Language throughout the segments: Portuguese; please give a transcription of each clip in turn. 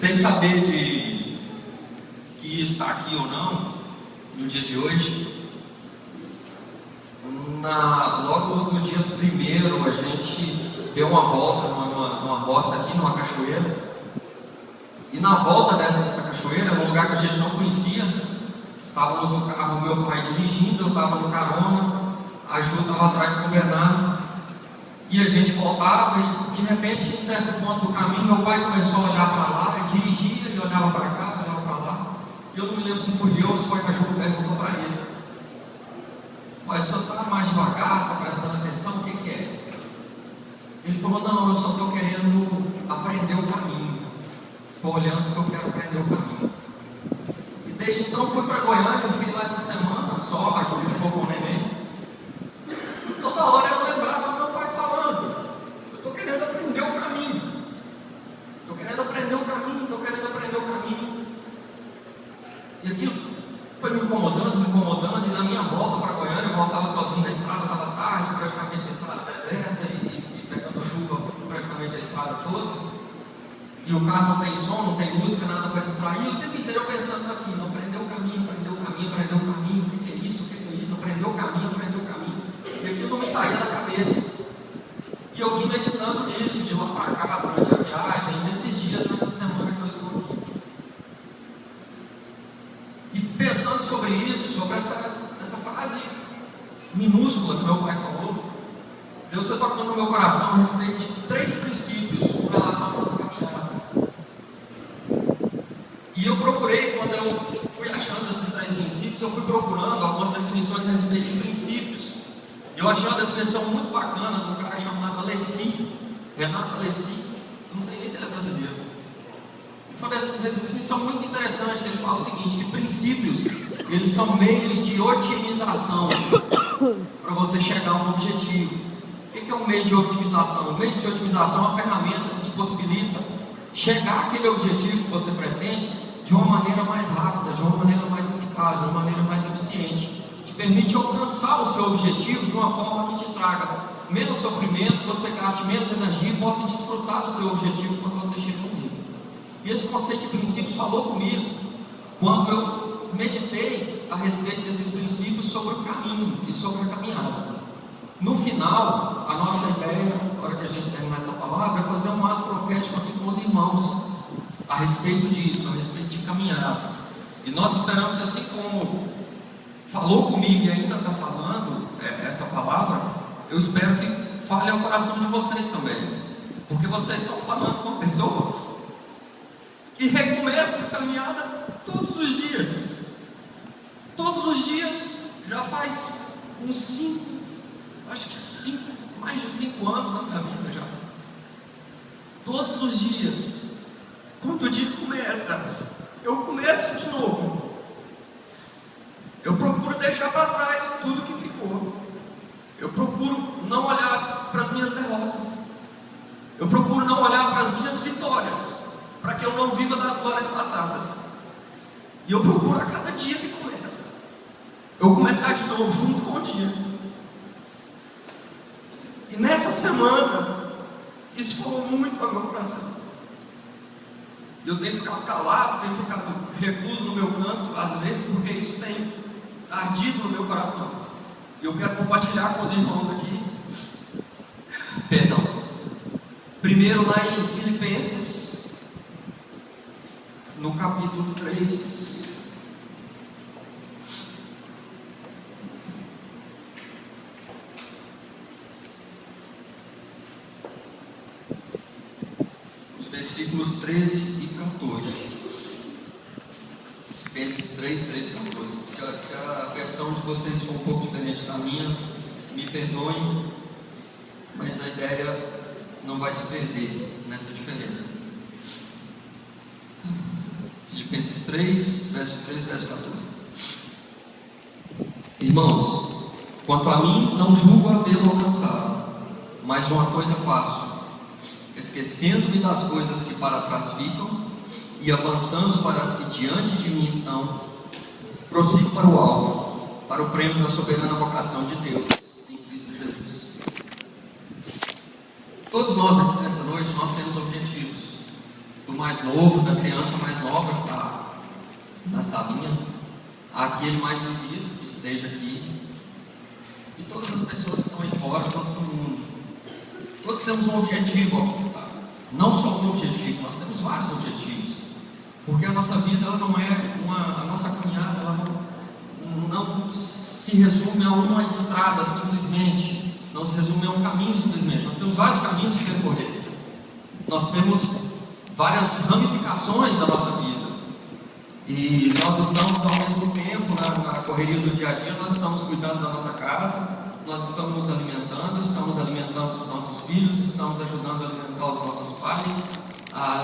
sem saber de que ia estar aqui ou não, no dia de hoje, logo no dia primeiro, a gente deu uma volta numa roça aqui, numa cachoeira. E na volta dessa cachoeira, um lugar que a gente não conhecia, estávamos no carro, meu pai dirigindo, eu estava no carona, a Ju estava atrás com o Bernardo, e a gente voltava, e de repente, em certo ponto do caminho, meu pai começou a olhar para lá, e dirigia, e olhava para cá, olhava para lá, e eu não me lembro se foi eu ou se foi que a Ju perguntou para ele: mas o senhor está mais devagar, está prestando atenção, o que é? Ele falou: não, eu só estou querendo aprender o caminho, estou olhando porque eu quero aprender o caminho. E desde então fui para Goiânia, eu fiquei lá essa semana só, a Ju ficou com o neném. E toda hora eu lembrava meu pai falando: eu estou querendo aprender o caminho, estou querendo aprender o caminho, estou querendo aprender o caminho. E aquilo foi me incomodando, e na minha volta para Goiânia, eu voltava sozinho na estrada, estava tarde, praticamente a estrada deserta, e pegando chuva praticamente a estrada toda. E o carro não tem som, não tem música, nada para distrair. O tempo inteiro eu pensando aqui: não aprender o caminho, aprender o caminho, aprender o caminho, o que é isso, o que é isso, aprender o caminho, aprender o caminho. E aquilo não me saía da cabeça. E eu vim meditando nisso, de lá para cá, durante a viagem, nesses dias, nessa semana que eu estou aqui. E pensando sobre isso, sobre essa frase minúscula que meu pai falou, Deus foi tocando no meu coração a respeito de 3 princípios com relação à nossa caminhada. E eu procurei, quando eu fui achando esses 3 princípios, eu fui procurando algumas definições a respeito de princípios. Eu achei uma definição muito bacana de um cara chamado Alessi, Renato Alessi, não sei nem se ele é brasileiro. Foi uma definição muito interessante, que ele fala o seguinte: que princípios, eles são meios de otimização para você chegar a um objetivo. O que é um meio de otimização? O meio de otimização é uma ferramenta que te possibilita chegar àquele objetivo que você pretende de uma maneira mais rápida, de uma maneira mais eficaz, de uma maneira mais eficiente. Te permite alcançar o seu objetivo de uma forma que te traga menos sofrimento, que você gaste menos energia e possa desfrutar do seu objetivo quando você chega nele. E esse conceito de princípios falou comigo quando eu meditei a respeito desses princípios sobre o caminho e sobre a caminhada. No final, a nossa ideia, na hora que a gente terminar essa palavra, é fazer um ato profético aqui com os irmãos a respeito disso, a respeito de caminhada. E nós esperamos que, assim como falou comigo e ainda está falando essa palavra, eu espero que fale ao coração de vocês também, porque vocês estão falando com uma pessoa que recomeça a caminhada todos os dias. Todos os dias, já faz uns mais de 5 anos na minha vida já. Todos os dias, quando o dia começa, eu começo de novo. Eu procuro deixar para trás tudo que ficou. Eu procuro não olhar para as minhas derrotas. Eu procuro não olhar para as minhas vitórias, para que eu não viva das glórias passadas. E eu procuro a cada dia que começa, eu começar de novo junto com o dia. E nessa semana, isso falou muito ao meu coração. Eu tenho ficado calado, tenho ficado recluso no meu canto, às vezes, porque isso tem ardido no meu coração. E eu quero compartilhar com os irmãos aqui. Perdão. Primeiro lá em Filipenses, no capítulo 3. Versículos 13 e 14. Filipenses 3, 13 e 14. Se a versão de vocês for um pouco diferente da minha, me perdoem, mas a ideia não vai se perder nessa diferença. Filipenses 3, verso 13, verso 14. Irmãos, quanto a mim, não julgo havê-lo alcançado, mas uma coisa faço, esquecendo-me das coisas que para trás ficam e avançando para as que diante de mim estão, prossigo para o alvo, para o prêmio da soberana vocação de Deus em Cristo Jesus. Todos nós aqui nessa noite, nós temos objetivos. do mais novo, da criança mais nova que está na salinha, aquele mais vivido que esteja aqui, e todas as pessoas que estão aí fora, todos do mundo. Todos temos um objetivo a alcançar. Não só um objetivo, nós temos vários objetivos. Porque a nossa vida, ela não é a nossa caminhada, ela não se resume a uma estrada simplesmente, não se resume a um caminho simplesmente. Nós temos vários caminhos de percorrer. Nós temos várias ramificações da nossa vida. E nós estamos ao mesmo tempo na correria do dia a dia, nós estamos cuidando da nossa casa, nós estamos nos alimentando, estamos alimentando os nossos filhos, estamos ajudando a alimentar os nossos pais,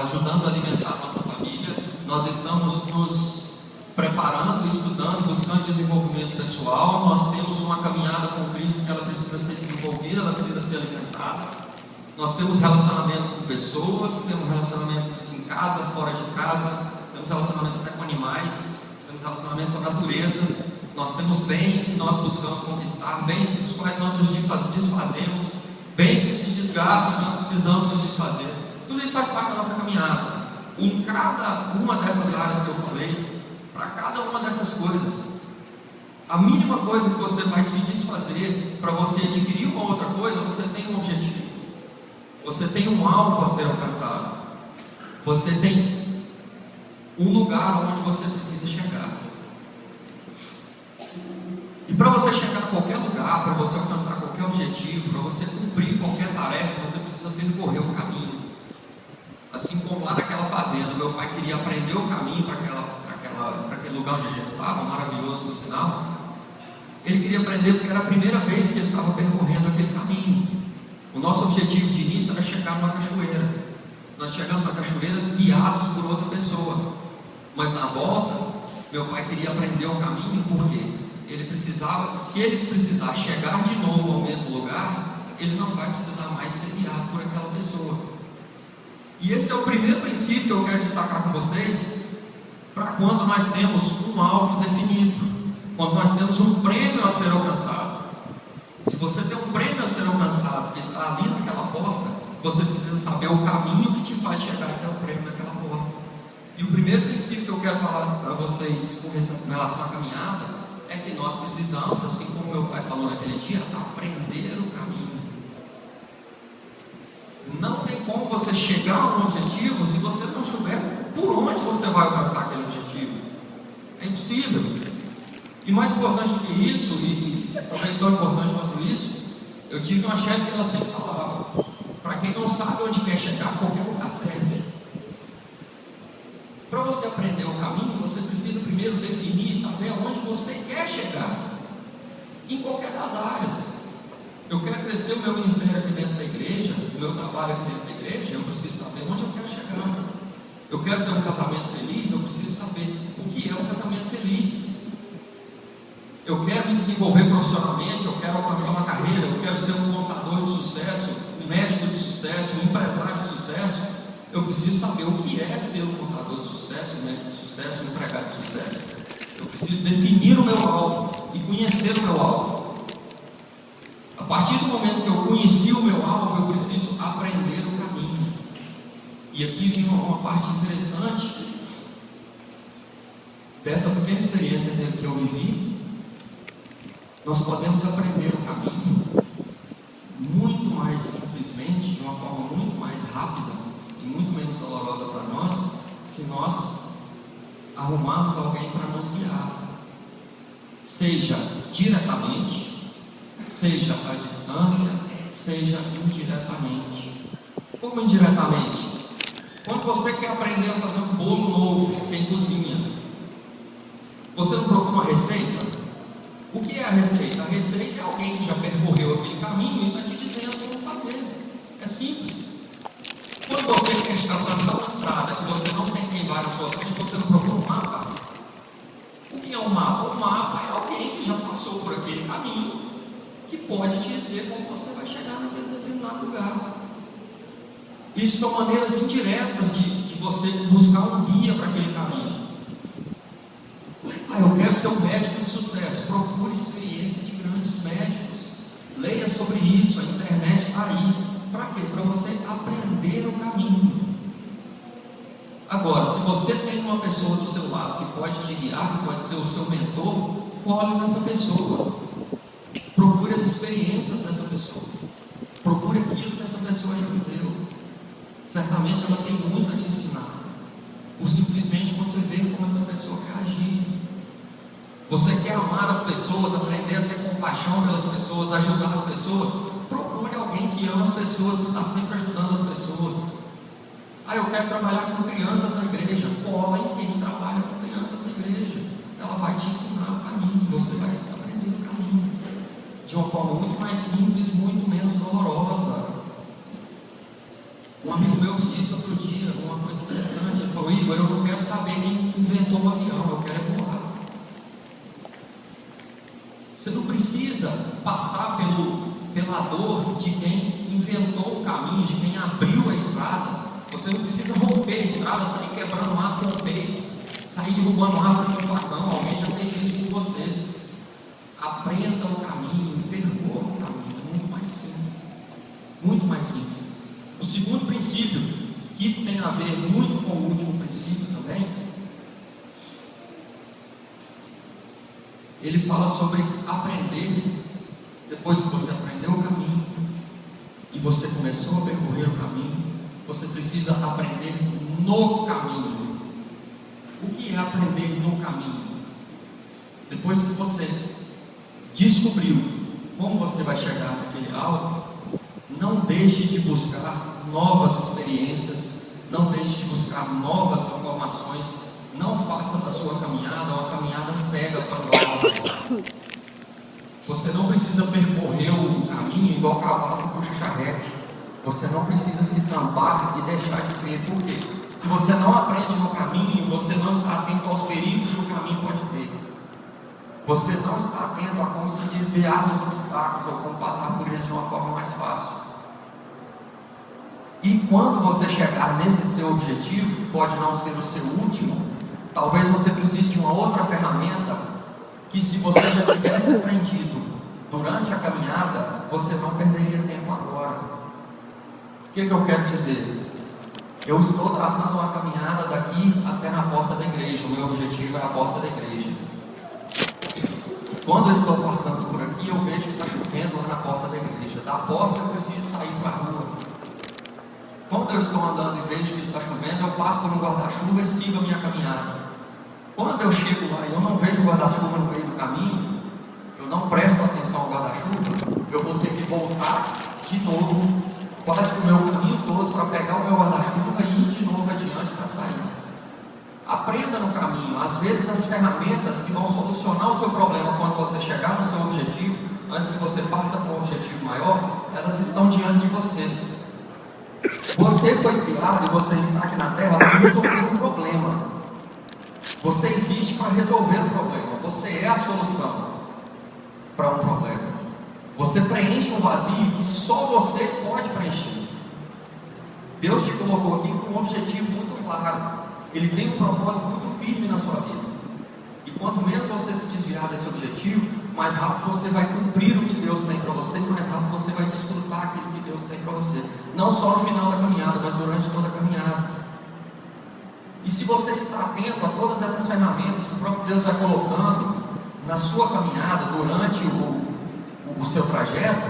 ajudando a alimentar a nossa família, nós estamos nos preparando, estudando, buscando desenvolvimento pessoal, nós temos uma caminhada com Cristo que ela precisa ser desenvolvida, ela precisa ser alimentada, nós temos relacionamento com pessoas, temos relacionamentos em casa, fora de casa, temos relacionamento até com animais, temos relacionamento com a natureza, nós temos bens que nós buscamos conquistar, bens dos quais nós nos desfazemos, bens que se desgastam e nós precisamos nos desfazer. Tudo isso faz parte da nossa caminhada. E em cada uma dessas áreas que eu falei, para cada uma dessas coisas, a mínima coisa que você vai se desfazer para você adquirir uma outra coisa, você tem um objetivo, você tem um alvo a ser alcançado, você tem um lugar onde você precisa chegar. E para você chegar a qualquer lugar, para você alcançar qualquer objetivo, para você cumprir qualquer tarefa, você precisa percorrer um caminho. Assim como lá naquela fazenda, meu pai queria aprender o caminho para aquele lugar onde a gente estava, maravilhoso por sinal. Ele queria aprender porque era a primeira vez que ele estava percorrendo aquele caminho. O nosso objetivo de início era chegar numa cachoeira. Nós chegamos na cachoeira guiados por outra pessoa. Mas na volta, meu pai queria aprender o caminho porque ele precisava, se ele precisar chegar de novo ao mesmo lugar, ele não vai precisar mais ser guiado por aquela pessoa. E esse é o primeiro princípio que eu quero destacar com vocês, para quando nós temos um alvo definido, quando nós temos um prêmio a ser alcançado. Se você tem um prêmio a ser alcançado que está ali naquela porta, você precisa saber o caminho que te faz chegar até o prêmio daquela porta. E o primeiro princípio que eu quero falar para vocês com relação à caminhada é que nós precisamos, assim como meu pai falou naquele dia, aprender o caminho. Não tem como você chegar a um objetivo se você não souber por onde você vai alcançar aquele objetivo. É impossível. E mais importante do que isso, e talvez tão importante quanto isso, eu tive uma chefe que ela sempre falava: para quem não sabe onde quer chegar, qualquer lugar serve. Para você aprender o caminho, você precisa primeiro definir e saber aonde você quer chegar, em qualquer das áreas. Eu quero crescer o meu ministério aqui dentro da igreja, o meu trabalho aqui dentro da igreja, eu preciso saber onde eu quero chegar. Eu quero ter um casamento feliz, eu preciso saber o que é um casamento feliz. Eu quero me desenvolver profissionalmente, eu quero alcançar uma carreira, eu quero ser um contador de sucesso, um médico de sucesso, um empresário de sucesso. Eu preciso saber o que é ser um contador de sucesso, um médico de sucesso, um empregado de sucesso. Eu preciso definir o meu alvo e conhecer o meu alvo. A partir do momento que eu conheci o meu alvo, eu preciso aprender o caminho. E aqui vem uma parte interessante dessa pequena experiência que eu vivi. Nós podemos aprender o caminho muito mais simplesmente, de uma forma muito mais rápida e muito menos dolorosa para nós, se nós arrumarmos alguém para nos guiar, seja diretamente, seja à distância, seja indiretamente. Como indiretamente? Quando você quer aprender a fazer um bolo novo, quem cozinha, você não procura uma receita? O que é a receita? A receita é alguém que já percorreu aquele caminho e está te dizendo como fazer. É simples. Quando você quer alcançar uma estrada que você não tem quem vai na sua frente, você não procura um mapa. O que é um mapa? O mapa é alguém que já passou por aquele caminho, que pode te dizer como você vai chegar naquele determinado lugar. Isso são maneiras indiretas de você buscar um guia para aquele caminho. Eu quero ser um médico de sucesso. Procure experiência de grandes médicos. Leia sobre isso, a internet está aí. Para quê? Para você aprender o caminho. Agora, se você tem uma pessoa do seu lado que pode te guiar, que pode ser o seu mentor, olhe nessa pessoa. Procure as experiências dessa pessoa. Procure aquilo que essa pessoa já viveu. Certamente ela tem muito a te ensinar. Por simplesmente você ver como essa pessoa quer agir. Você quer amar as pessoas, aprender a ter compaixão pelas pessoas, ajudar as pessoas? Procure alguém que ama as pessoas, está sempre ajudando as pessoas. Eu quero trabalhar com crianças na igreja. Cola em quem trabalha com crianças na igreja. Ela vai te ensinar o caminho, você vai estar aprendendo o caminho. De uma forma muito mais simples, muito menos dolorosa. Um amigo meu me disse outro dia uma coisa interessante. Ele falou: Igor, eu não quero saber quem inventou o avião, eu quero voar. Você não precisa passar pela dor de quem inventou o caminho, de quem abriu a estrada. Você não precisa romper a estrada, sair quebrando mato com o peito, sair derrubando árvore com o facão. Alguém já fez isso com você. Aprenda o caminho, percorra o caminho. Muito mais simples. Muito mais simples. O segundo princípio, que tem a ver muito com o último princípio também, ele fala sobre aprender. Depois que você aprendeu o caminho e você começou a percorrer o caminho, você precisa aprender no caminho. O que é aprender no caminho? Depois que você descobriu como você vai chegar naquele alvo, não deixe de buscar novas experiências, não deixe de buscar novas informações. Não faça da sua caminhada uma caminhada cega para o alvo. Você não precisa percorrer o caminho igual cavalo que puxa charrete. Você não precisa se tampar e deixar de ver. Por quê? Se você não aprende no caminho, você não está atento aos perigos que o caminho pode ter. Você não está atento a como se desviar dos obstáculos ou como passar por eles de uma forma mais fácil. E quando você chegar nesse seu objetivo, que pode não ser o seu último, talvez você precise de uma outra ferramenta que, se você já tivesse aprendido durante a caminhada, você não perderia tempo agora. O que eu quero dizer? Eu estou traçando uma caminhada daqui até na porta da igreja. O meu objetivo é a porta da igreja. Quando eu estou passando por aqui, eu vejo que está chovendo lá na porta da igreja. Da porta eu preciso sair para a rua. Quando eu estou andando e vejo que está chovendo, eu passo por um guarda-chuva e sigo a minha caminhada. Quando eu chego lá e eu não vejo o guarda-chuva no meio do caminho, eu não presto atenção ao guarda-chuva, eu vou ter que voltar de novo, quase que o meu caminho todo, para pegar o meu guarda-chuva e ir de novo adiante para sair. Aprenda no caminho. Às vezes as ferramentas que vão solucionar o seu problema quando você chegar no seu objetivo, antes que você parta para um objetivo maior, elas estão diante de você. Você foi criado e você está aqui na Terra para resolver um problema. Você existe para resolver um problema. Você é a solução para um problema. Você preenche um vazio que só você pode preencher. Deus te colocou aqui com um objetivo muito claro. Ele tem um propósito muito firme na sua vida. E quanto menos você se desviar desse objetivo, mais rápido você vai cumprir o que Deus tem para você, mais rápido você vai desfrutar aquilo que Deus tem para você. Não só no final da caminhada, mas durante toda a caminhada. E se você está atento a todas essas ferramentas que o próprio Deus vai colocando na sua caminhada, durante o seu trajeto,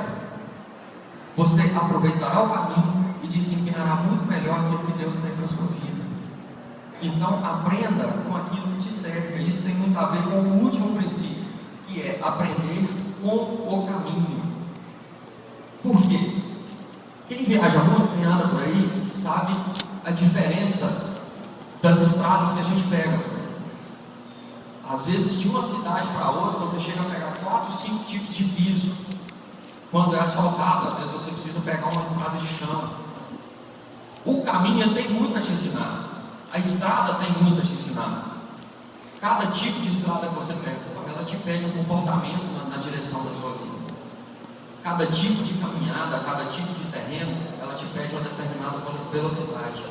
você aproveitará o caminho e desempenhará muito melhor aquilo que Deus tem para a sua vida. Então, aprenda com aquilo que te cerca. Isso tem muito a ver com o último princípio, que é aprender com o caminho. Por quê? Quem viaja muito, quem anda por aí, sabe a diferença das estradas que a gente pega. Às vezes, de uma cidade para outra, você chega a pegar 4, 5 tipos de piso. Quando é asfaltado, às vezes você precisa pegar uma estrada de chão. O caminho tem muito a te ensinar. A estrada tem muito a te ensinar. Cada tipo de estrada que você pega, ela te pede um comportamento na direção da sua vida. Cada tipo de caminhada, cada tipo de terreno, ela te pede uma determinada velocidade.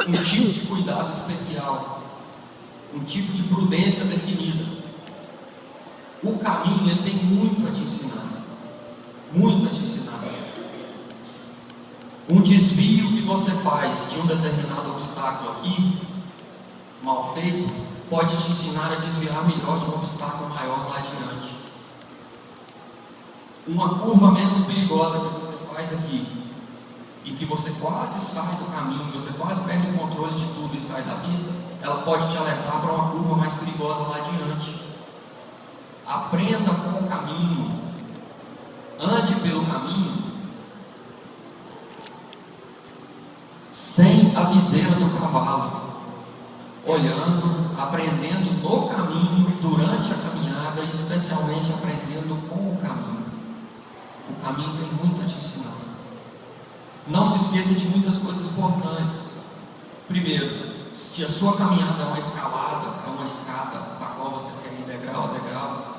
Um tipo de cuidado especial, um tipo de prudência definida. O caminho ele tem muito a te ensinar, muito a te ensinar. Um desvio que você faz de um determinado obstáculo aqui mal feito, pode te ensinar a desviar melhor de um obstáculo maior lá adiante. Uma curva menos perigosa que você faz aqui, e que você quase sai do caminho, você quase perde o controle de tudo e sai da pista, ela pode te alertar para uma curva mais perigosa lá adiante. Aprenda com o caminho, ande pelo caminho, sem a viseira do cavalo, olhando, aprendendo no caminho, durante a caminhada, e especialmente aprendendo com o caminho. O caminho tem muito a te ensinar. Não se esqueça de muitas coisas importantes. Primeiro, se a sua caminhada é uma escalada, é uma escada da qual você quer ir degrau a degrau,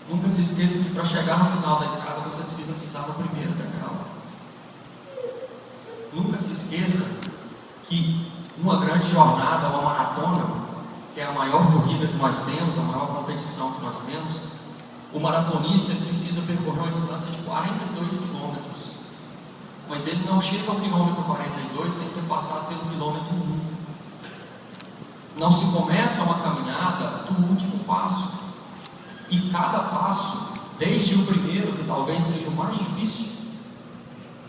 nunca se esqueça que para chegar no final da escada você precisa pisar no primeiro degrau. Nunca se esqueça que uma grande jornada, uma maratona, que é a maior corrida que nós temos, a maior competição que nós temos, o maratonista precisa percorrer uma distância de 42 quilômetros. Mas ele não chega ao quilômetro 42 sem ter passado pelo quilômetro 1. Não se começa uma caminhada do último passo. E cada passo, desde o primeiro, que talvez seja o mais difícil,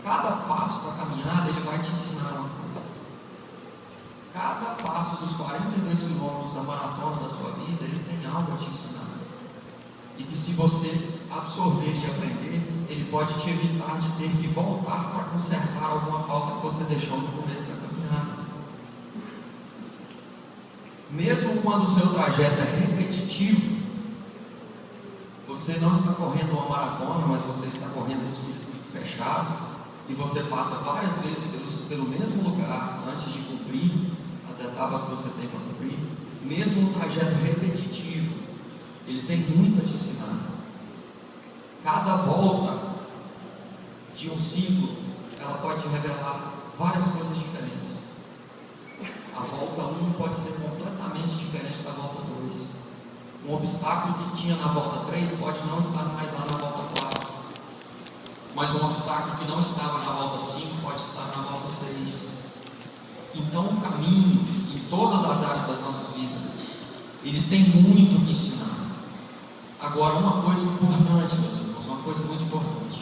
cada passo da caminhada ele vai te ensinar uma coisa. Cada passo dos 42 quilômetros da maratona da sua vida, ele tem algo a te ensinar. E que se você absorver e aprender, ele pode te evitar de ter que voltar para consertar alguma falta que você deixou no começo da caminhada. Mesmo quando o seu trajeto é repetitivo, você não está correndo uma maratona, mas você está correndo um circuito fechado, e você passa várias vezes pelo mesmo lugar antes de cumprir as etapas que você tem para cumprir. Mesmo um trajeto repetitivo, ele tem muito a te ensinar. Cada volta de um ciclo, ela pode te revelar várias coisas diferentes. A volta 1 pode ser completamente diferente da volta 2. Um obstáculo que tinha na volta 3 pode não estar mais lá na volta 4. Mas um obstáculo que não estava na volta 5 pode estar na volta 6. Então o caminho, em todas as áreas das nossas vidas, ele tem muito que ensinar. Agora, uma coisa importante, meus irmãos, uma coisa muito importante.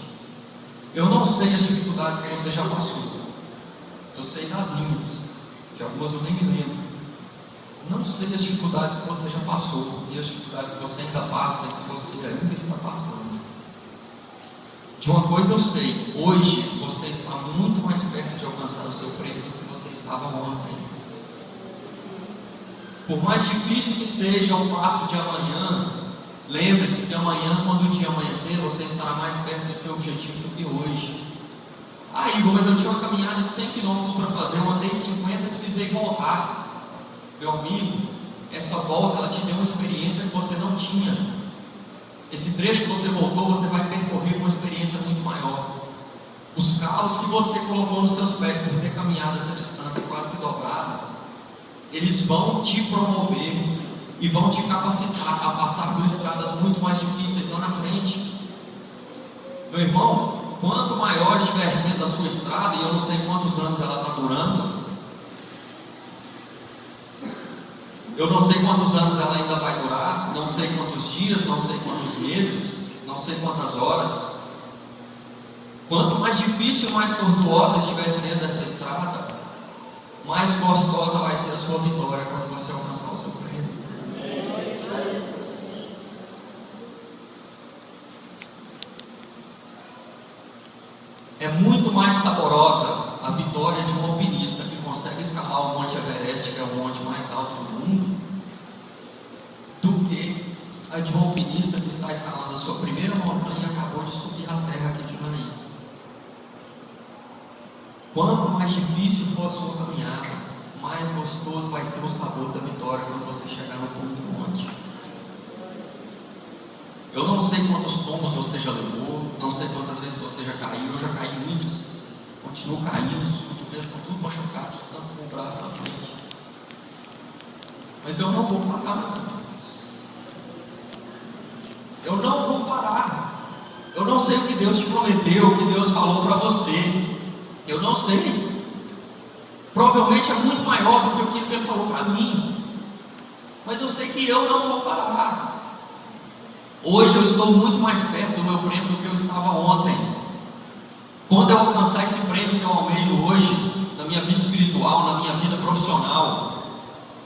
Eu não sei as dificuldades que você já passou. Eu sei das minhas. De algumas eu nem me lembro. Não sei as dificuldades que você já passou e as dificuldades que você ainda passa e que você ainda está passando. De uma coisa eu sei, hoje você está muito mais perto de alcançar o seu prêmio do que você estava ontem. Por mais difícil que seja o passo de amanhã, lembre-se que amanhã, quando o dia amanhecer, você estará mais perto do seu objetivo do que hoje. Ah, Igor, mas eu tinha uma caminhada de 100 km para fazer, eu andei 50 e precisei voltar. Meu amigo, essa volta ela te deu uma experiência que você não tinha. Esse trecho que você voltou, você vai percorrer com uma experiência muito maior. Os calos que você colocou nos seus pés por ter caminhado essa distância quase que dobrada, eles vão te promover e vão te capacitar a passar por estradas muito mais difíceis lá na frente. Meu irmão, quanto maior estiver sendo a sua estrada, e eu não sei quantos anos ela está durando, eu não sei quantos anos ela ainda vai durar, não sei quantos dias, não sei quantos meses, não sei quantas horas. Quanto mais difícil, mais tortuosa estiver sendo essa estrada, mais gostosa vai ser a sua vitória quando você alcançar o seu prêmio. É muito mais saborosa a vitória de um alpinista que consegue escalar o Monte Everest, que é o monte mais alto do mundo, do que a de um alpinista que está escalando a sua primeira montanha e acabou de subir a serra aqui de Manaim. Quanto mais difícil for a sua caminhada, mais gostoso vai ser o sabor da vitória quando você chegar no cume do monte. Eu não sei quantos tombos você já levou, não sei quantas vezes você já caiu, eu já caí muitos, continuo caindo, os cotovelos estão tudo machucados, tanto com o braço na frente. Mas eu não vou parar, meus irmãos. Eu não vou parar. Eu não sei o que Deus te prometeu, o que Deus falou para você. Eu não sei. provavelmente é muito maior do que aquilo que Ele falou para mim, mas eu sei que eu não vou parar. Hoje eu estou muito mais perto do meu prêmio do que eu estava ontem. Quando eu alcançar esse prêmio que eu almejo hoje, na minha vida espiritual, na minha vida profissional,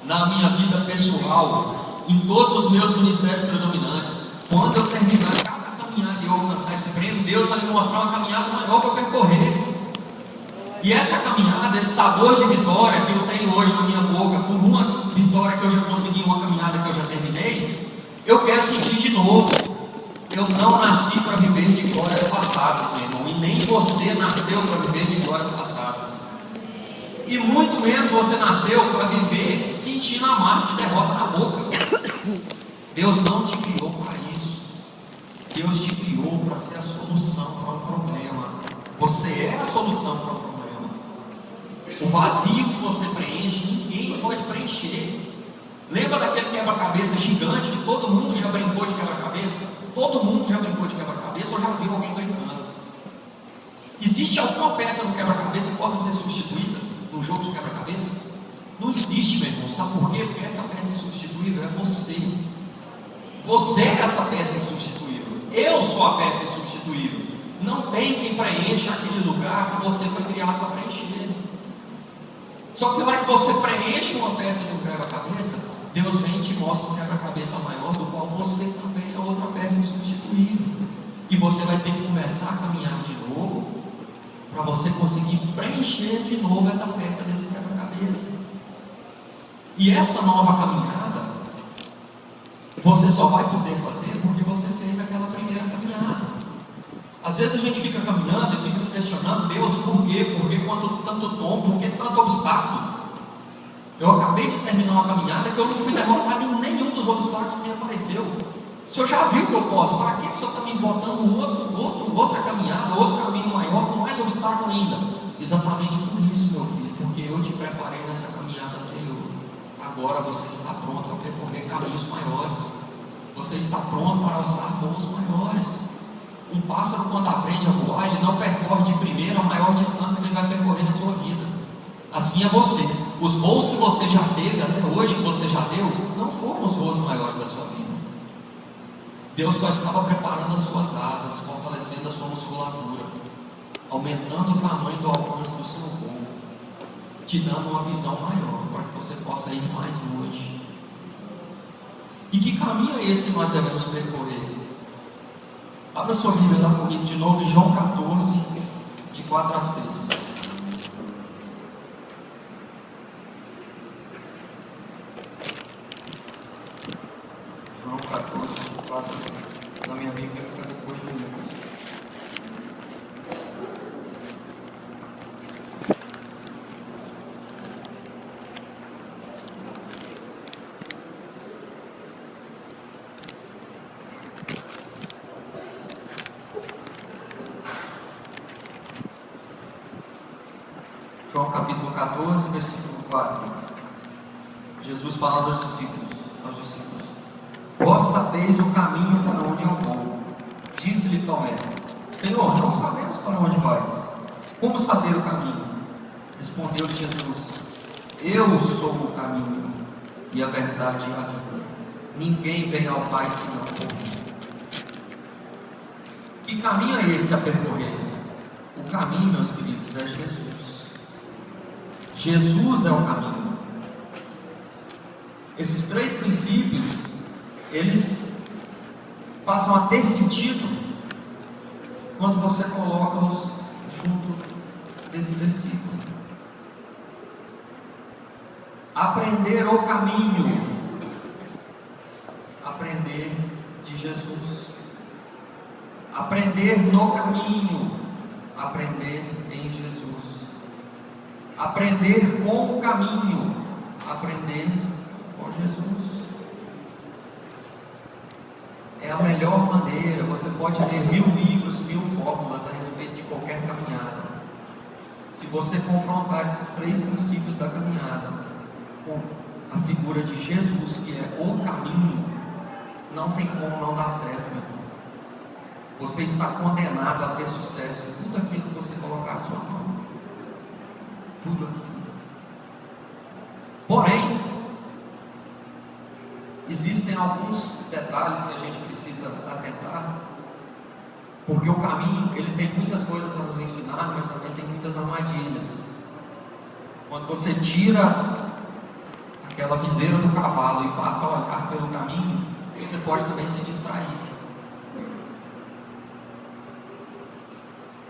na minha vida pessoal, em todos os meus ministérios predominantes, quando eu terminar cada caminhada e eu alcançar esse prêmio, Deus vai me mostrar uma caminhada maior para eu percorrer. E essa caminhada, esse sabor de vitória que eu tenho hoje na minha boca, por uma vitória que eu já consegui, uma caminhada que eu já terminei, eu quero sentir de novo. Eu não nasci para viver de glórias passadas, meu irmão, e nem você nasceu para viver de glórias passadas. E muito menos você nasceu para viver sentindo a marca de derrota na boca. Deus não te criou para isso. Deus te criou para ser a solução para um problema. Você é a solução para um problema. O vazio que você preenche, ninguém pode preencher. Lembra daquele quebra-cabeça gigante que todo mundo já brincou de quebra-cabeça? Todo mundo já brincou de quebra-cabeça ou já viu alguém brincando? Existe alguma peça no quebra-cabeça que possa ser substituída no jogo de quebra-cabeça? Não existe, meu irmão. Sabe por quê? Porque essa peça insubstituível é você. Você é essa peça insubstituível. Eu sou a peça insubstituível. Não tem quem preencha aquele lugar que você foi criado para preencher. Só que na hora que você preenche uma peça de um quebra-cabeça, Deus vem e te mostra um quebra-cabeça maior, do qual você também é outra peça insubstituível. E você vai ter que começar a caminhar de novo, para você conseguir preencher de novo essa peça desse quebra-cabeça. E essa nova caminhada, você só vai poder fazer porque você fez aquela primeira caminhada. Às vezes a gente fica caminhando e fica se questionando: Deus, por quê? Por que tanto tom? Por que tanto obstáculo? Eu acabei de terminar uma caminhada que eu não fui derrotado em nenhum dos obstáculos que me apareceu. O Senhor já viu que eu posso. Para que o Senhor está me botando outra caminhada, outro caminho maior, com mais obstáculo ainda? Exatamente por isso, meu filho, porque eu te preparei nessa caminhada anterior. Agora você está pronto para percorrer caminhos maiores. Você está pronto para alçar voos maiores. Um pássaro, quando aprende a voar, ele não percorre de primeira a maior distância que ele vai percorrer na sua vida. Assim é você. Os voos que você já teve até hoje, que você já deu, não foram os voos maiores da sua vida. Deus só estava preparando as suas asas, fortalecendo a sua musculatura, aumentando o tamanho do alcance do seu voo, te dando uma visão maior, para que você possa ir mais longe. E que caminho é esse que nós devemos percorrer? Abra sua Bíblia lá comigo de novo em João 14, de 4 a 6. João 14, de 4 a 6. Na minha Bíblia fica depois de Lucas. João capítulo 14, versículo 4. Jesus falando aos discípulos: Vós sabeis o caminho para onde eu vou. Disse-lhe Tomé: Senhor, não sabemos para onde vais. Como saber o caminho? Respondeu-lhe Jesus: Eu sou o caminho e a verdade e a vida. Ninguém vem ao Pai senão por mim. Que caminho é esse a percorrer? O caminho, meus queridos, é Jesus. Jesus é o caminho. Esses três princípios, eles passam a ter sentido quando você coloca-os junto desse versículo. Aprender o caminho, aprender de Jesus. Aprender no caminho, aprender em Jesus. Aprender com o caminho, aprender com Jesus. É a melhor maneira. Você pode ler 1000 livros, 1000 fórmulas a respeito de qualquer caminhada. Se você confrontar esses três princípios da caminhada com a figura de Jesus, que é o caminho, não tem como não dar certo, meu irmão. Você está condenado a ter sucesso em tudo aquilo que você colocar a sua mão. Tudo aquilo. existem alguns detalhes que a gente precisa atentar, porque o caminho, ele tem muitas coisas a nos ensinar, mas também tem muitas armadilhas. Quando você tira aquela viseira do cavalo e passa a olhar pelo caminho, você pode também se distrair.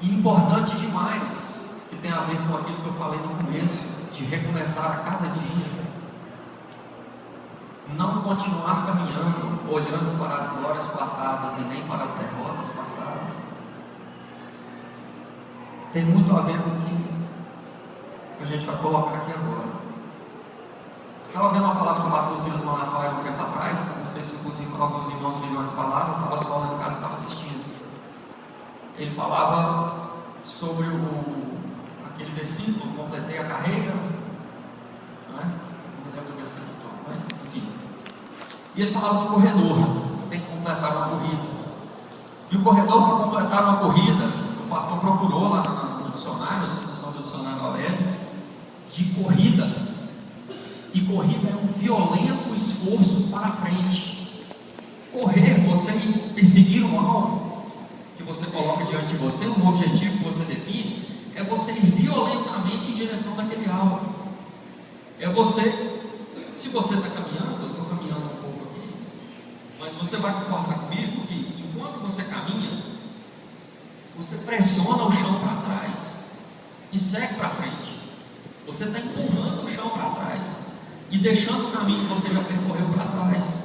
E importante demais, que tem a ver com aquilo que eu falei no começo, de recomeçar a cada dia, não continuar caminhando, olhando para as glórias passadas e nem para as derrotas passadas. Tem muito a ver com o que a gente vai colocar aqui agora. Estava vendo uma palavra do pastor Silas Malafaia um tempo atrás, não sei se alguns irmãos viram essa palavra, eu estava só lá em casa, estava assistindo. Ele falava sobre aquele versículo, completei a carreira, não lembro do versículo todo, mas enfim. E ele falava do corredor, que tem que completar uma corrida. E o corredor para completar uma corrida, o pastor procurou lá no dicionário, na definição do dicionário Aurélio, de corrida. E corrida é um violento esforço para frente. Correr, você perseguir um alvo que você coloca diante de você, um objetivo que você define, é você ir violentamente em direção daquele alvo. É você, se você está caminhando, eu estou caminhando um pouco aqui, mas você vai concordar comigo que enquanto você caminha, você pressiona o chão para trás e segue para frente. Você está empurrando o chão para trás e deixando o caminho que você já percorreu para trás.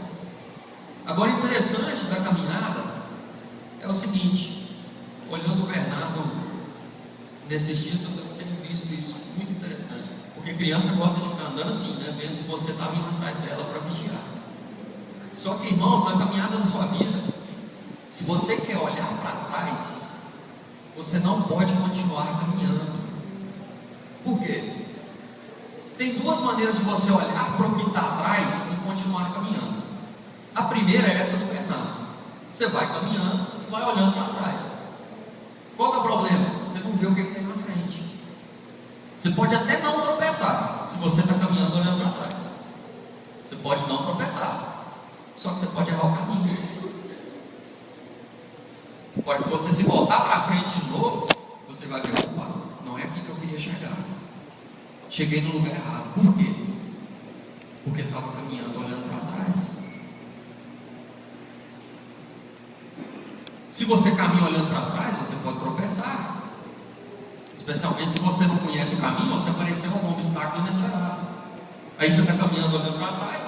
Agora, o interessante da caminhada é o seguinte, olhando o Bernardo nesses dias, eu tenho visto isso muito interessante, porque criança gosta de ficar andando assim, né, vendo se você está vindo atrás dela para vigiar. Só que, irmãos, na caminhada da sua vida, se você quer olhar para trás, você não pode continuar caminhando. Por quê? Tem duas maneiras de você olhar para o que está atrás e continuar caminhando. A primeira é essa do Bernardo. Você vai caminhando e vai olhando para trás. Qual é o problema? Você não vê o que tem na frente. Você pode até não tropeçar, se você está caminhando olhando para trás. Você pode não tropeçar, só que você pode errar o caminho. Pode você se voltar para frente de novo, você vai ver, opa, não é aqui que eu queria chegar. Cheguei no lugar errado. Por quê? Porque estava caminhando olhando para trás. Se você caminha olhando para trás, você pode tropeçar. Especialmente se você não conhece o caminho, ou se aparecer algum obstáculo inesperado. Aí você está caminhando olhando para trás.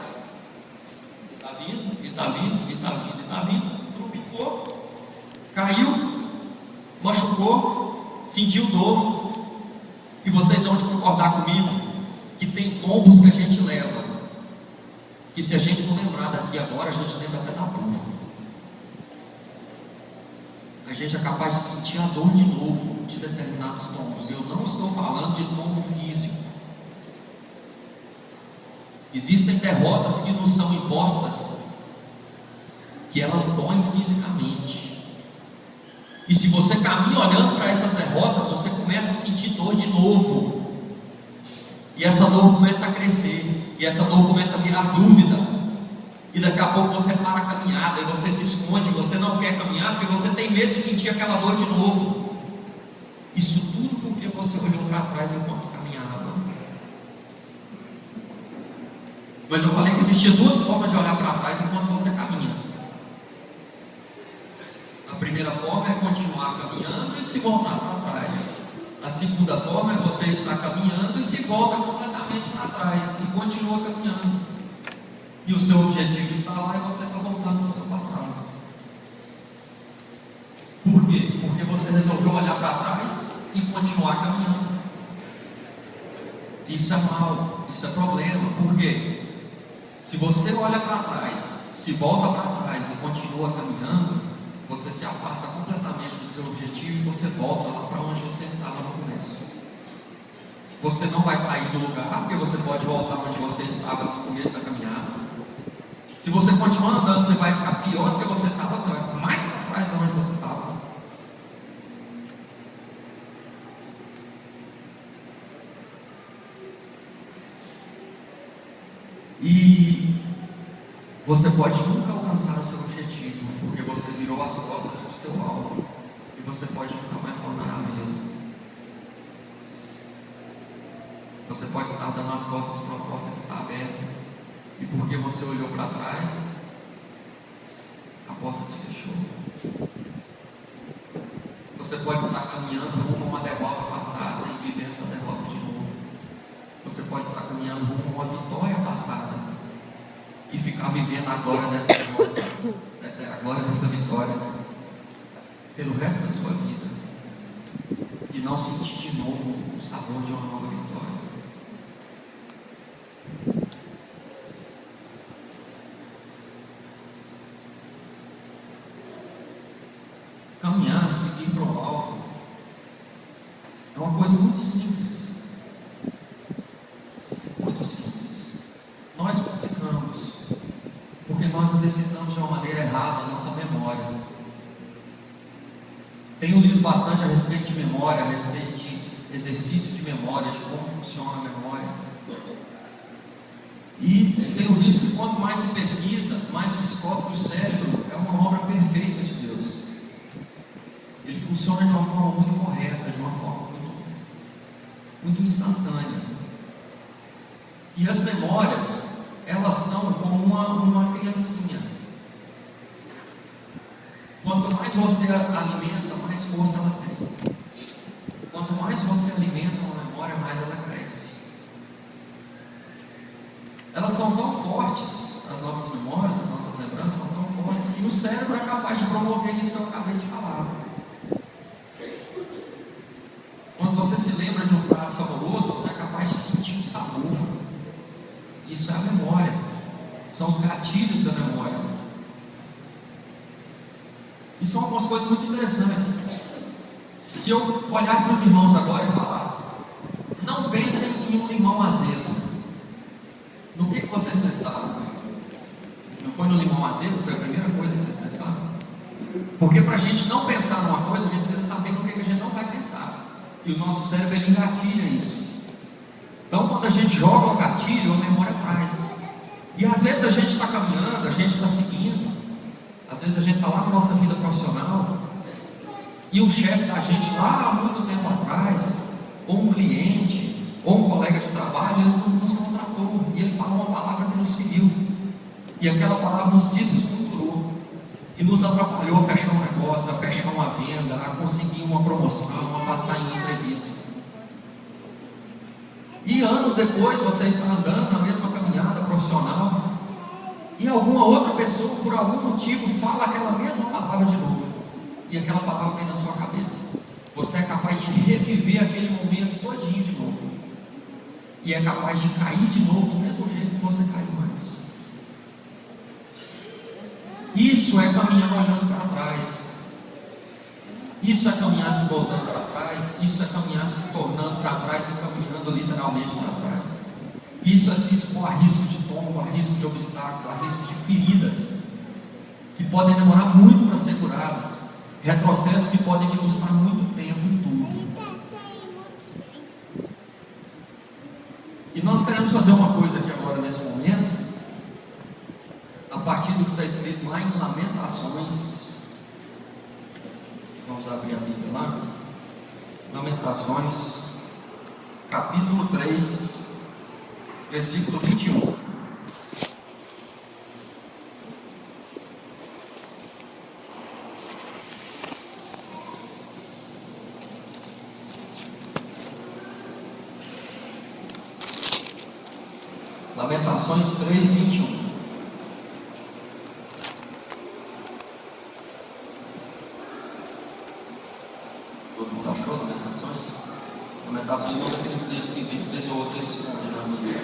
E está vindo, e está vindo, e está vindo, e está vindo. Tropicou, caiu, machucou, sentiu dor. E vocês vão concordar comigo que tem tombos que a gente leva, que se a gente for lembrar daqui agora, a gente lembra até da dor. A gente é capaz de sentir a dor de novo de determinados tombos. Eu não estou falando de tombo físico. Existem derrotas que nos são impostas, que elas doem fisicamente. E se você caminha olhando para essas derrotas, você começa a sentir dor de novo. E essa dor começa a crescer. E essa dor começa a virar dúvida. E daqui a pouco você para a caminhada e você se esconde, você não quer caminhar porque você tem medo de sentir aquela dor de novo. Isso tudo porque você olhou para trás enquanto caminhava. Mas eu falei que existia duas formas de olhar para trás enquanto você caminha. A primeira forma é continuar caminhando e se voltar para trás. A segunda forma é você estar caminhando e se volta completamente para trás e continua caminhando. E o seu objetivo está lá e você está voltando ao seu passado. Por quê? Porque você resolveu olhar para trás e continuar caminhando. Isso é mal, isso é problema. Por quê? Se você olha para trás, se volta para trás e continua caminhando, você se afasta completamente do seu objetivo e você volta lá para onde você estava no começo. Você não vai sair do lugar, porque você pode voltar onde você estava no começo da caminhada. Se você continuar andando, você vai ficar pior do que você estava, você vai mais para trás de onde você estava. E Você pode nunca alcançar o seu objetivo, porque você virou as costas para o seu alvo, e você pode nunca mais tornar a vê-lo. Você pode estar dando as costas para uma porta que está aberta, e porque você olhou para trás, a porta se fechou. Você pode estar caminhando rumo a uma derrota passada e viver essa derrota de novo. Você pode estar caminhando rumo a uma vitória passada e ficar vivendo a glória dessa derrota, a glória dessa vitória pelo resto da sua vida e não sentir de novo o sabor de uma nova vitória. Caminhar, seguir para o alvo, é uma coisa muito simples. Muito simples. Nós complicamos, porque nós exercitamos de uma maneira errada a nossa memória. Tenho lido bastante a respeito de memória, a respeito de exercício de memória, de como funciona a memória. E tenho visto que quanto mais se pesquisa, mais se descobre que o cérebro é uma obra perfeita de Deus. Ele funciona de uma forma muito correta, de uma forma muito instantânea. E as memórias, elas são como uma criancinha. Quanto mais você alimenta, mais força ela tem. Quanto mais você alimenta uma memória, mais ela cresce. Elas são tão fortes, as nossas memórias, as nossas lembranças são tão fortes, que o cérebro é capaz de promover isso que eu acabei de falar. Quando você se lembra de um prato saboroso, você é capaz de sentir o sabor. Isso é a memória. São os gatilhos da memória. E são algumas coisas muito interessantes. Se eu olhar para os irmãos agora e falar, não pensem em um limão azedo, no que vocês pensaram? Não foi no limão azedo? Foi a primeira coisa que vocês pensaram? Porque para a gente não pensar numa coisa, a gente precisa saber no que a gente não vai pensar. E o nosso cérebro, ele engatilha isso. Então, quando a gente joga o gatilho, a memória traz. E às vezes a gente está caminhando, a gente está seguindo. Às vezes a gente está lá na nossa vida profissional e o chefe da gente lá há muito tempo atrás, ou um cliente, ou um colega de trabalho, ele nos contratou e ele falou uma palavra que nos feriu. E aquela palavra nos desestruturou e nos atrapalhou a fechar um negócio, a fechar uma venda, a conseguir uma promoção, a passar em entrevista. E anos depois você está andando na mesma caminhada profissional e alguma outra pessoa, por algum motivo, fala aquela mesma palavra de novo. E aquela palavra vem na sua cabeça. Você é capaz de reviver aquele momento todinho de novo. E é capaz de cair de novo do mesmo jeito que você caiu antes. Isso é caminhar olhando para trás. Isso é caminhar se voltando para trás. Isso é caminhar se tornando para trás e caminhando literalmente para trás. Isso é se expor a risco de tombo, a risco de obstáculos, a risco de feridas que podem demorar muito para ser curadas, retrocessos que podem te custar muito tempo e tudo. E nós queremos fazer uma coisa aqui agora nesse momento, a partir do que está escrito lá em Lamentações. Vamos abrir a Bíblia lá. Lamentações, capítulo 3, versículo 21. Lamentações 3, 21. Todo mundo achou Lamentações? Lamentações são aqueles textos que vêm vez ou outra esconde na Bíblia.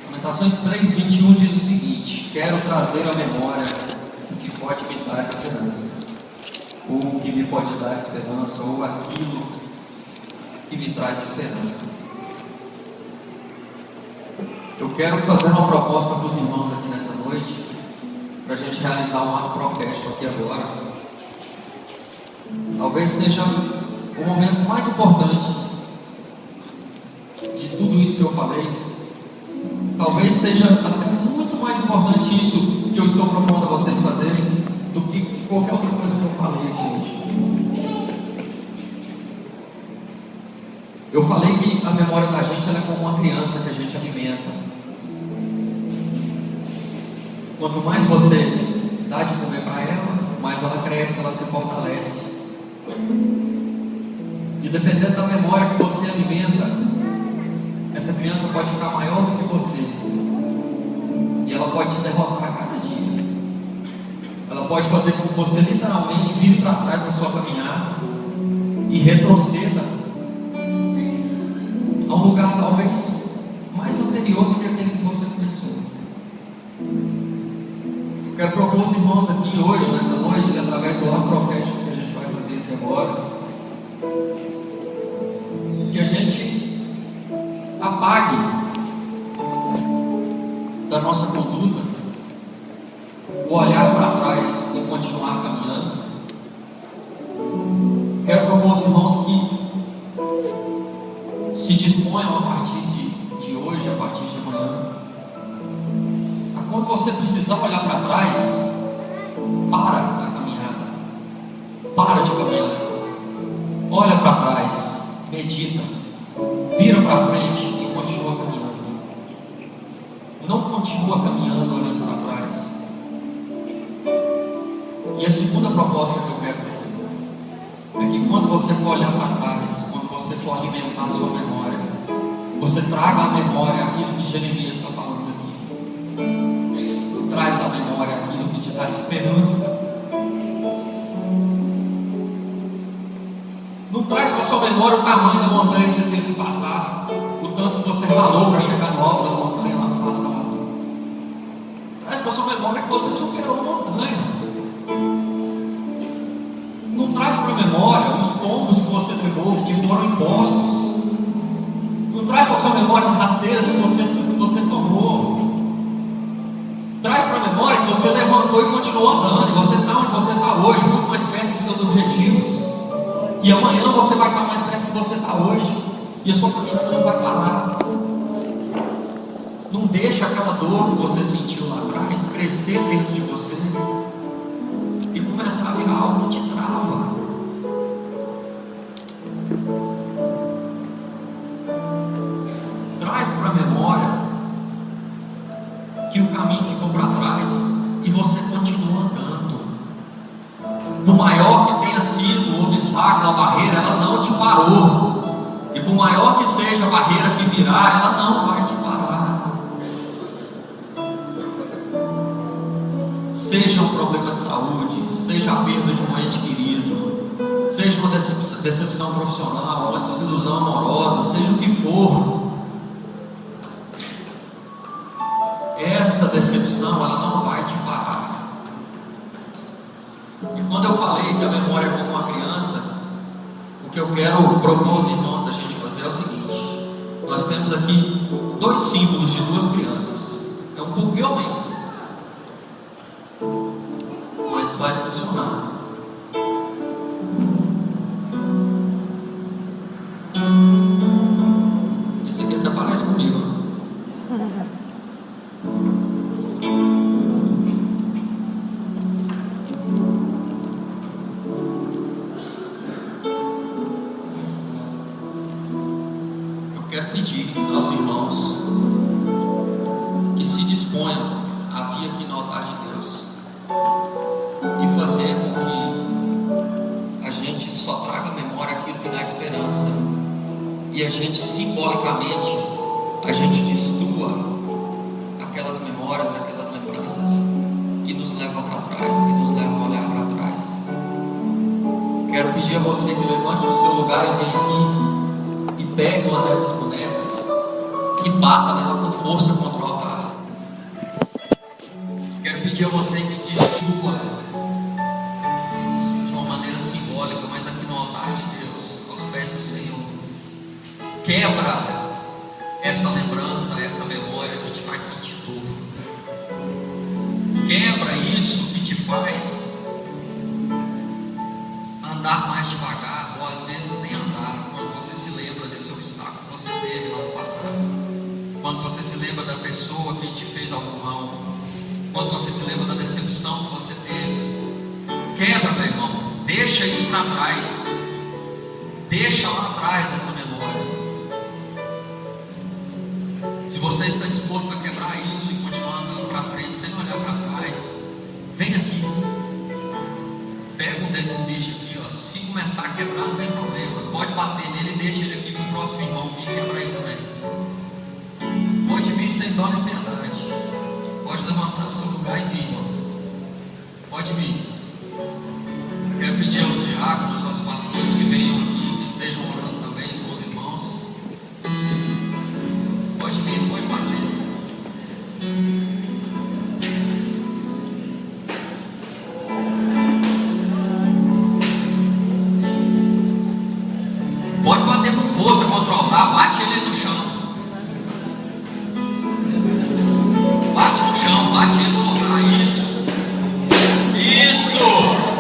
Lamentações 3, 21 diz o seguinte: quero trazer à memória o que pode me dar esperança, ou o que me pode dar esperança, ou aquilo que me traz esperança. Eu quero fazer uma proposta para os irmãos aqui nessa noite, para a gente realizar um ato profético aqui agora. Talvez seja o momento mais importante de tudo isso falei, talvez seja até muito mais importante isso que eu estou propondo a vocês fazerem do que qualquer outra coisa que eu falei aqui hoje. Eu falei que a memória da gente ela é como uma criança que a gente alimenta. Quanto mais você dá de comer para ela, mais ela cresce, ela se fortalece. E dependendo da memória que você alimenta, essa criança pode ficar maior do que você. E ela pode te derrotar a cada dia. Ela pode fazer com que você literalmente vire para trás na sua caminhada e retroceda a um lugar talvez mais anterior do que aquele que você começou. Eu quero propor aos irmãos aqui hoje, nessa noite, através do ato profético que a gente vai fazer aqui agora, que a gente apague da nossa conduta o olhar para trás e continuar caminhando. Quero propor aos irmãos que se disponham a partir de hoje, a partir de amanhã, a quando você precisar olhar para trás, para a caminhada, para de caminhar, olha para trás, medita, vira para frente e continua caminhando. Não continua caminhando olhando para trás. E a segunda proposta que eu quero fazer é que quando você for olhar para trás, quando você for alimentar a sua memória, você traga à memória aquilo que Jeremias está falando aqui. Traz à memória aquilo que te dá esperança. Não traz para a sua memória o tamanho da montanha que você teve que passar, o tanto que você ralou para chegar no alto da montanha lá no passado. Traz para a sua memória que você superou a montanha. Não traz para a memória os tombos que você levou, que te foram impostos. Não traz para a sua memória as rasteiras que você tomou. Traz para a memória que você levantou e continuou andando. E você está onde você está hoje, muito mais perto dos seus objetivos. E amanhã você vai estar mais perto do que você está hoje. E a sua caminhada não vai parar. Não deixa aquela dor que você sentiu lá atrás crescer dentro de você e começar a virar algo que te trava. Traz para a memória que o caminho ficou para trás e você continua andando. Por maior que tenha sido o obstáculo, a barreira, ela não te parou. E por maior que seja a barreira que virá, ela não vai te parar. Seja um problema de saúde, seja a perda de um ente querido, seja uma decepção profissional, uma desilusão amorosa, seja o que for, essa decepção ela não vai te parar. E quando eu falei que a memória é como uma criança, o que eu quero propor aos irmãos da gente fazer é o seguinte: nós temos aqui dois símbolos de duas crianças. É um pouco violento, mas vai funcionar. Esse aqui até parece comigo. Eu quero pedir aos irmãos que se disponham a vir aqui no altar de Deus e fazer com que a gente só traga à memória aquilo que dá esperança, e a gente simbolicamente a gente destrua aquelas memórias, aquelas lembranças que nos levam para trás, que nos levam a olhar para trás. Quero pedir a você que levante o seu lugar e venha aqui e pegue uma dessas bonecas e bata nela com força contra o altar. Quero pedir a você que destrua de uma maneira simbólica, mas aqui no altar de Deus, aos pés do Senhor. Quebra essa lembrança, essa memória que te faz sentir dor. Quebra isso que te faz andar mais devagar, ou às vezes nem andar, quando você se lembra desse obstáculo que você teve lá no passado. Quando você se lembra da pessoa que te fez algo mal, quando você se lembra da decepção que você teve, quebra, meu irmão, deixa isso para trás, deixa lá atrás essa memória. Se você está disposto a quebrar isso e continuar andando para frente sem olhar para trás, vem aqui, pega um desses bichos aqui, ó. Se começar a quebrar, não tem problema, pode bater nele e deixa ele aqui para o próximo irmão vir quebrar ele também. Pode vir sem dó nem piedade, pode levantar o seu lugar e vir, irmão. Pode vir. Eu quero pedir aos diáconos, aos pastores que venham aqui, que estejam orando também com os irmãos. Pode vir, pode bater. Pode bater com força contra o altar, bate ele no chão. Bate no chão, bate ele no altar, isso. Isso!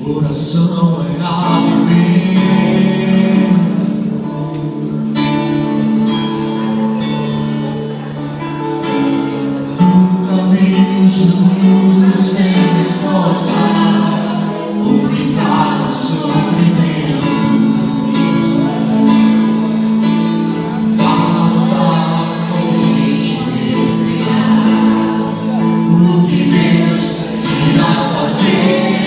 Oração é alimento. Nunca vi Jesus sem resposta. Obrigado, sofrimento. Basta somente respirar. O que Deus irá fazer.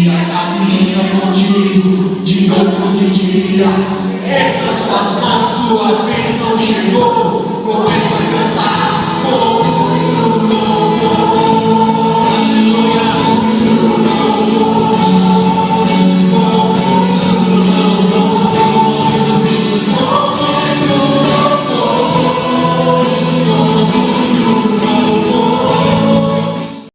Caminha contigo de noite ou de dia.